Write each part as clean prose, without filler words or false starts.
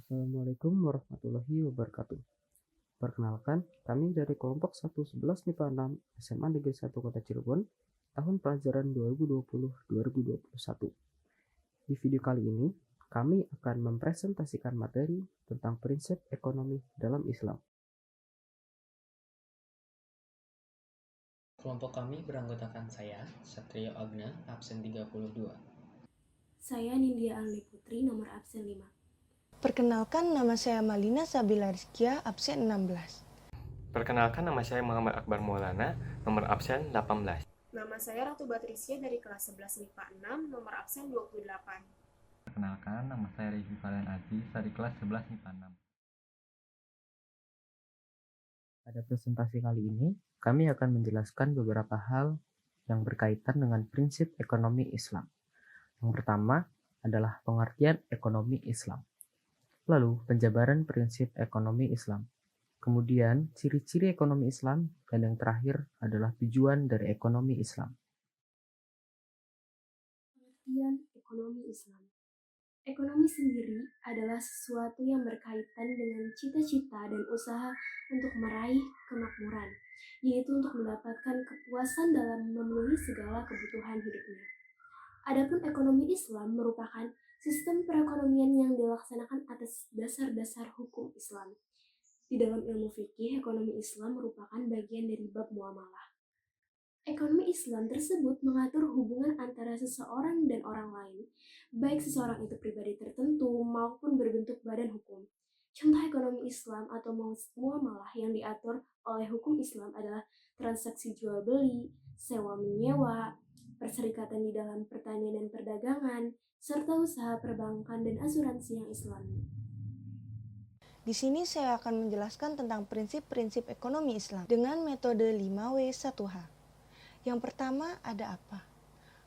Assalamualaikum warahmatullahi wabarakatuh. Perkenalkan, kami dari kelompok 111 MIPA 6 SMA Negeri 1 Kota Cirebon, tahun pelajaran 2020-2021. Di video kali ini, kami akan mempresentasikan materi tentang prinsip ekonomi dalam Islam. Kelompok kami beranggotakan saya, Satrio Agna, absen 32. Saya Nindya Alni Putri, nomor absen 5. Perkenalkan, nama saya Malina Sabila Rizkia, absen 16. Perkenalkan, nama saya Muhammad Akbar Maulana, nomor absen 18. Nama saya Ratu Batrisya dari kelas 11 MIPA 6, nomor absen 28. Perkenalkan, nama saya Rify Valen Aziz dari kelas 11 MIPA 6. Pada presentasi kali ini, kami akan menjelaskan beberapa hal yang berkaitan dengan prinsip ekonomi Islam. Yang pertama adalah pengertian ekonomi Islam. Lalu, penjabaran prinsip ekonomi Islam. Kemudian, ciri-ciri ekonomi Islam, dan yang terakhir adalah tujuan dari ekonomi Islam. Pengertian ekonomi Islam. Ekonomi sendiri adalah sesuatu yang berkaitan dengan cita-cita dan usaha untuk meraih kemakmuran, yaitu untuk mendapatkan kepuasan dalam memenuhi segala kebutuhan hidupnya. Adapun ekonomi Islam merupakan sistem perekonomian yang dilaksanakan atas dasar-dasar hukum Islam. Di dalam ilmu fikih, ekonomi Islam merupakan bagian dari bab muamalah. Ekonomi Islam tersebut mengatur hubungan antara seseorang dan orang lain, baik seseorang itu pribadi tertentu maupun berbentuk badan hukum. Contoh ekonomi Islam atau muamalah yang diatur oleh hukum Islam adalah transaksi jual beli, sewa menyewa, perserikatan di dalam pertanian dan perdagangan, serta usaha perbankan dan asuransi yang Islami. Di sini saya akan menjelaskan tentang prinsip-prinsip ekonomi Islam dengan metode 5W1H. Yang pertama ada apa?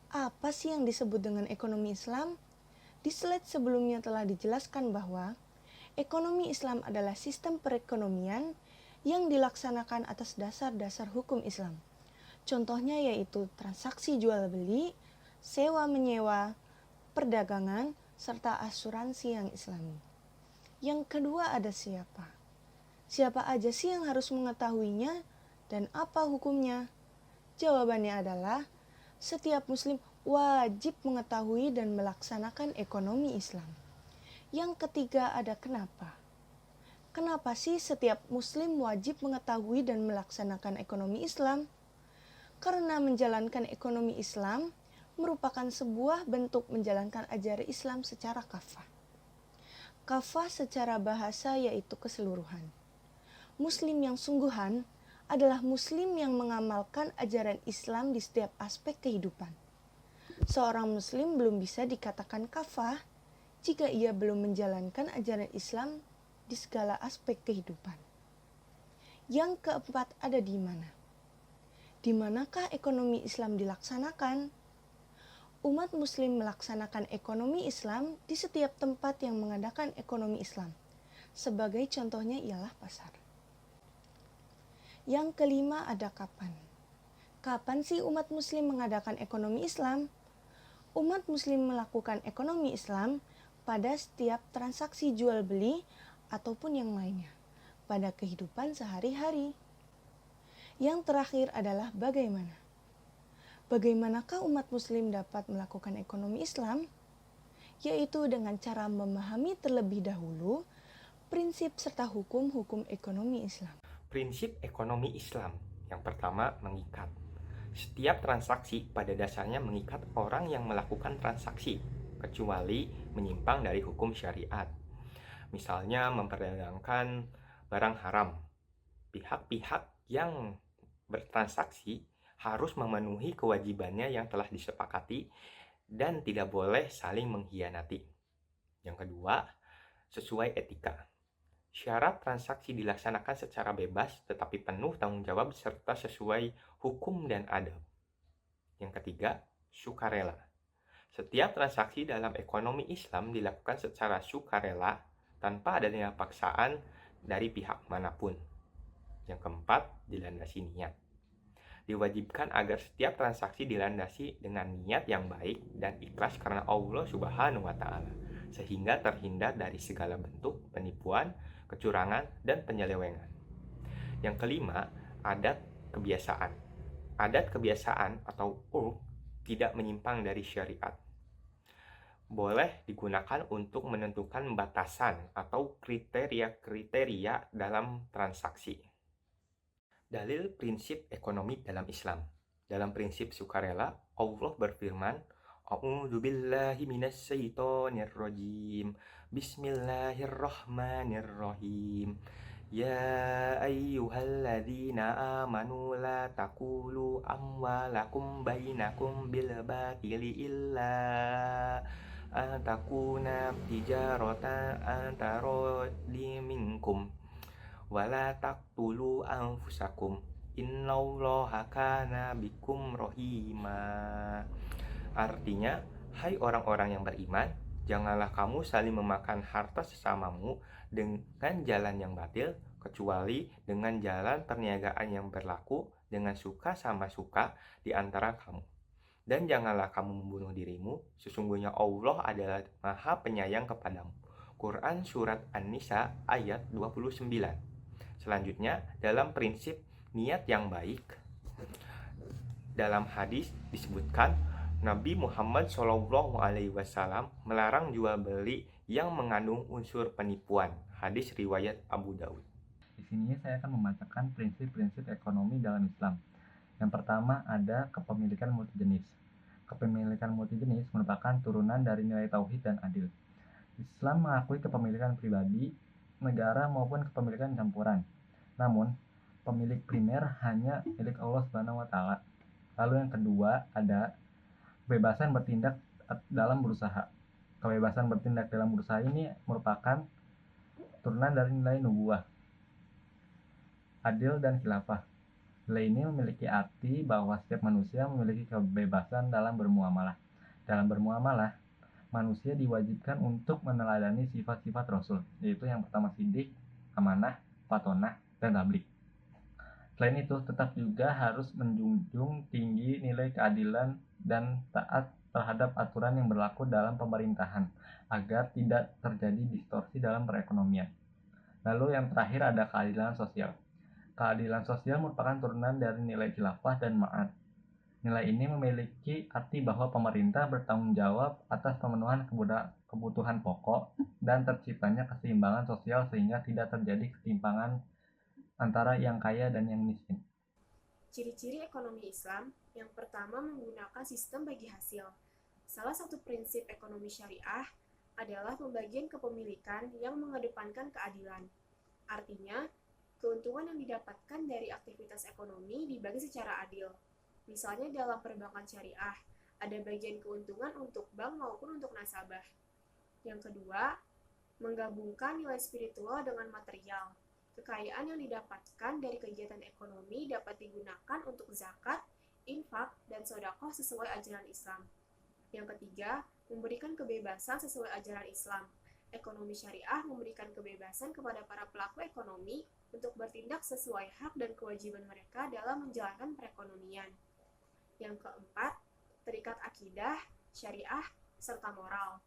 Apa sih yang disebut dengan ekonomi Islam? Di slide sebelumnya telah dijelaskan bahwa ekonomi Islam adalah sistem perekonomian yang dilaksanakan atas dasar-dasar hukum Islam. Contohnya yaitu transaksi jual beli, sewa menyewa, perdagangan, serta asuransi yang Islami. Yang kedua ada siapa? Siapa aja sih yang harus mengetahuinya dan apa hukumnya? Jawabannya adalah setiap muslim wajib mengetahui dan melaksanakan ekonomi Islam. Yang ketiga ada kenapa? Kenapa sih setiap muslim wajib mengetahui dan melaksanakan ekonomi Islam? Karena menjalankan ekonomi Islam merupakan sebuah bentuk menjalankan ajaran Islam secara kafah. Kafah secara bahasa yaitu keseluruhan. Muslim yang sungguhan adalah muslim yang mengamalkan ajaran Islam di setiap aspek kehidupan. Seorang muslim belum bisa dikatakan kafah jika ia belum menjalankan ajaran Islam di segala aspek kehidupan. Yang keempat ada di mana? Di manakah ekonomi Islam dilaksanakan? Umat muslim melaksanakan ekonomi Islam di setiap tempat yang mengadakan ekonomi Islam. Sebagai contohnya ialah pasar. Yang kelima ada kapan. Kapan sih umat muslim mengadakan ekonomi Islam? Umat muslim melakukan ekonomi Islam pada setiap transaksi jual beli ataupun yang lainnya, pada kehidupan sehari-hari. Yang terakhir adalah bagaimana. Bagaimanakah umat muslim dapat melakukan ekonomi Islam? Yaitu dengan cara memahami terlebih dahulu prinsip serta hukum-hukum ekonomi Islam. Prinsip ekonomi Islam yang pertama mengikat. Setiap transaksi pada dasarnya mengikat orang yang melakukan transaksi, kecuali menyimpang dari hukum syariat. Misalnya memperdagangkan barang haram. Pihak-pihak yang bertransaksi harus memenuhi kewajibannya yang telah disepakati dan tidak boleh saling mengkhianati. Yang kedua, sesuai etika. Syarat transaksi dilaksanakan secara bebas tetapi penuh tanggung jawab serta sesuai hukum dan adab. Yang ketiga, sukarela. Setiap transaksi dalam ekonomi Islam dilakukan secara sukarela tanpa adanya paksaan dari pihak manapun. Yang keempat, dilandasi niat. Diwajibkan agar setiap transaksi dilandasi dengan niat yang baik dan ikhlas karena Allah Subhanahu wa Ta'ala. sehingga terhindar dari segala bentuk penipuan, kecurangan, dan penyelewengan. Yang kelima, adat kebiasaan. Adat kebiasaan atau urf tidak menyimpang dari syariat. Boleh digunakan untuk menentukan batasan atau kriteria-kriteria dalam transaksi. Dalil prinsip ekonomi dalam Islam. Dalam prinsip sukarela, Allah berfirman, A'udzubillahi minasyaitonirrajim. Bismillahirrahmanirrahim. Ya ayyuhalladzina amanu la taqulu amwalakum bainakum bil batili illa takuna tijaratan antarodi minkum wala taqtulu anfusakum innallaha kana bikum rahima. Artinya, hai orang-orang yang beriman, janganlah kamu saling memakan harta sesamamu dengan jalan yang batil, kecuali dengan jalan perniagaan yang berlaku dengan suka sama suka di antara kamu. Dan janganlah kamu membunuh dirimu, sesungguhnya Allah adalah Maha Penyayang kepadamu. Quran Surat An-Nisa ayat 29. Selanjutnya, dalam prinsip niat yang baik, dalam hadis disebutkan Nabi Muhammad SAW melarang jual beli yang mengandung unsur penipuan. Hadis riwayat Abu Daud. Di sini saya akan membacakan prinsip-prinsip ekonomi dalam Islam. Yang pertama ada kepemilikan multijenis. Kepemilikan multijenis merupakan turunan dari nilai tauhid dan adil. Islam mengakui kepemilikan pribadi, negara maupun kepemilikan campuran. Namun, pemilik primer hanya milik Allah SWT. Lalu yang kedua ada kebebasan bertindak dalam berusaha. Kebebasan bertindak dalam berusaha ini merupakan turunan dari nilai nubuwah, adil dan khilafah. Nilai ini memiliki arti bahwa setiap manusia memiliki kebebasan dalam bermuamalah. Dalam bermuamalah, manusia diwajibkan untuk meneladani sifat-sifat Rasul, yaitu yang pertama sidik, amanah, patonah, dan tablik. Selain itu, tetap juga harus menjunjung tinggi nilai keadilan dan taat terhadap aturan yang berlaku dalam pemerintahan, agar tidak terjadi distorsi dalam perekonomian. Lalu yang terakhir ada keadilan sosial. Keadilan sosial merupakan turunan dari nilai khilafah dan ma'ad. Nilai ini memiliki arti bahwa pemerintah bertanggung jawab atas pemenuhan kebutuhan pokok dan terciptanya keseimbangan sosial sehingga tidak terjadi ketimpangan antara yang kaya dan yang miskin. Ciri-ciri ekonomi Islam yang pertama menggunakan sistem bagi hasil. Salah satu prinsip ekonomi syariah adalah pembagian kepemilikan yang mengedepankan keadilan. Artinya, keuntungan yang didapatkan dari aktivitas ekonomi dibagi secara adil. Misalnya dalam perbankan syariah, ada bagian keuntungan untuk bank maupun untuk nasabah. Yang kedua, menggabungkan nilai spiritual dengan material. Kekayaan yang didapatkan dari kegiatan ekonomi dapat digunakan untuk zakat, infak, dan sedekah sesuai ajaran Islam. Yang ketiga, memberikan kebebasan sesuai ajaran Islam. Ekonomi syariah memberikan kebebasan kepada para pelaku ekonomi untuk bertindak sesuai hak dan kewajiban mereka dalam menjalankan perekonomian. Yang keempat, terikat akidah, syariah, serta moral.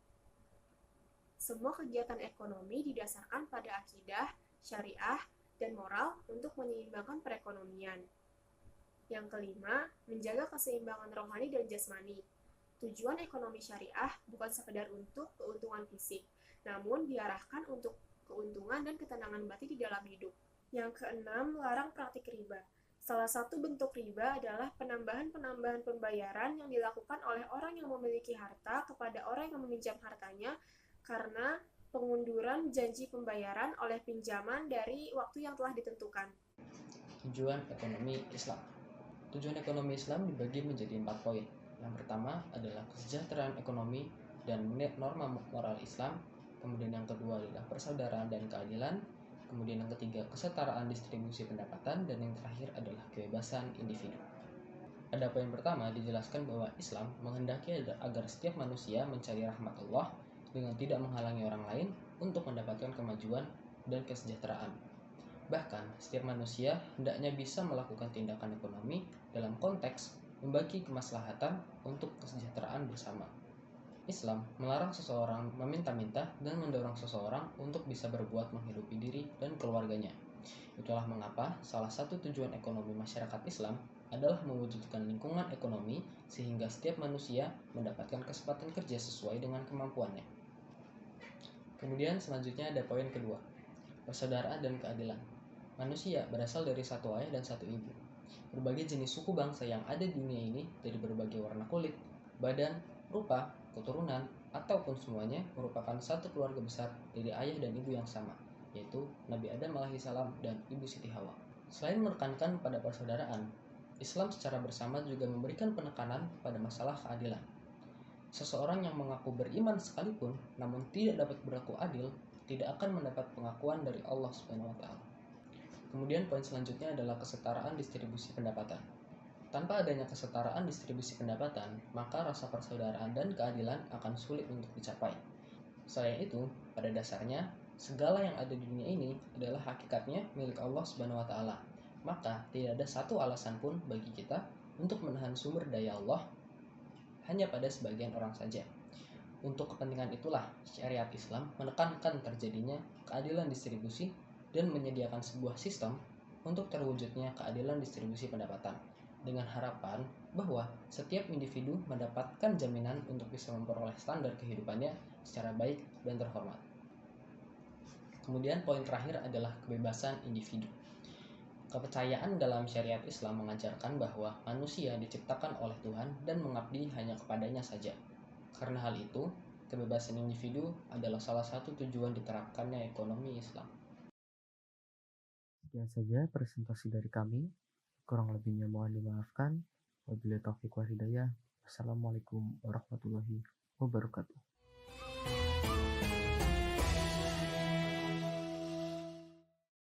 Semua kegiatan ekonomi didasarkan pada akidah, syariah, dan moral untuk menyeimbangkan perekonomian. Yang kelima, menjaga keseimbangan rohani dan jasmani. Tujuan ekonomi syariah bukan sekedar untuk keuntungan fisik, namun diarahkan untuk keuntungan dan ketenangan batin di dalam hidup. Yang keenam, larang praktik riba. Salah satu bentuk riba adalah penambahan pembayaran yang dilakukan oleh orang yang memiliki harta kepada orang yang meminjam hartanya karena pengunduran janji pembayaran oleh pinjaman dari waktu yang telah ditentukan. Tujuan ekonomi Islam. Tujuan ekonomi Islam dibagi menjadi 4 poin. Yang pertama adalah kesejahteraan ekonomi dan norma moral Islam. Kemudian yang kedua adalah persaudaraan dan keadilan. Kemudian yang ketiga kesetaraan distribusi pendapatan. Dan yang terakhir adalah kebebasan individu. Pada poin pertama dijelaskan bahwa Islam menghendaki agar setiap manusia mencari rahmat Allah dengan tidak menghalangi orang lain untuk mendapatkan kemajuan dan kesejahteraan. Bahkan, setiap manusia hendaknya bisa melakukan tindakan ekonomi dalam konteks membagi kemaslahatan untuk kesejahteraan bersama. Islam melarang seseorang meminta-minta dan mendorong seseorang untuk bisa berbuat menghidupi diri dan keluarganya. Itulah mengapa salah satu tujuan ekonomi masyarakat Islam adalah mewujudkan lingkungan ekonomi sehingga setiap manusia mendapatkan kesempatan kerja sesuai dengan kemampuannya. Kemudian selanjutnya ada poin kedua, persaudaraan dan keadilan. Manusia berasal dari satu ayah dan satu ibu. Berbagai jenis suku bangsa yang ada di dunia ini dari berbagai warna kulit, badan, rupa, keturunan, ataupun semuanya merupakan satu keluarga besar dari ayah dan ibu yang sama, yaitu Nabi Adam alaihissalam dan Ibu Siti Hawa. Selain menekankan pada persaudaraan, Islam secara bersama juga memberikan penekanan pada masalah keadilan. Seseorang yang mengaku beriman sekalipun namun tidak dapat berlaku adil, tidak akan mendapat pengakuan dari Allah Subhanahu wa taala. Kemudian poin selanjutnya adalah kesetaraan distribusi pendapatan. Tanpa adanya kesetaraan distribusi pendapatan, maka rasa persaudaraan dan keadilan akan sulit untuk dicapai. Selain itu, pada dasarnya, segala yang ada di dunia ini adalah hakikatnya milik Allah Subhanahu wa taala. Maka tidak ada satu alasan pun bagi kita untuk menahan sumber daya Allah hanya pada sebagian orang saja. Untuk kepentingan itulah syariat Islam menekankan terjadinya keadilan distribusi dan menyediakan sebuah sistem untuk terwujudnya keadilan distribusi pendapatan, dengan harapan bahwa setiap individu mendapatkan jaminan untuk bisa memperoleh standar kehidupannya secara baik dan terhormat. Kemudian poin terakhir adalah kebebasan individu. Kepercayaan dalam syariat Islam mengajarkan bahwa manusia diciptakan oleh Tuhan dan mengabdi hanya kepadanya saja. Karena hal itu, kebebasan individu adalah salah satu tujuan diterapkannya ekonomi Islam. Sekian saja presentasi dari kami. Kurang lebihnya mohon dimaafkan. Wabillahi taufiq wal hidayah. Wassalamualaikum warahmatullahi wabarakatuh.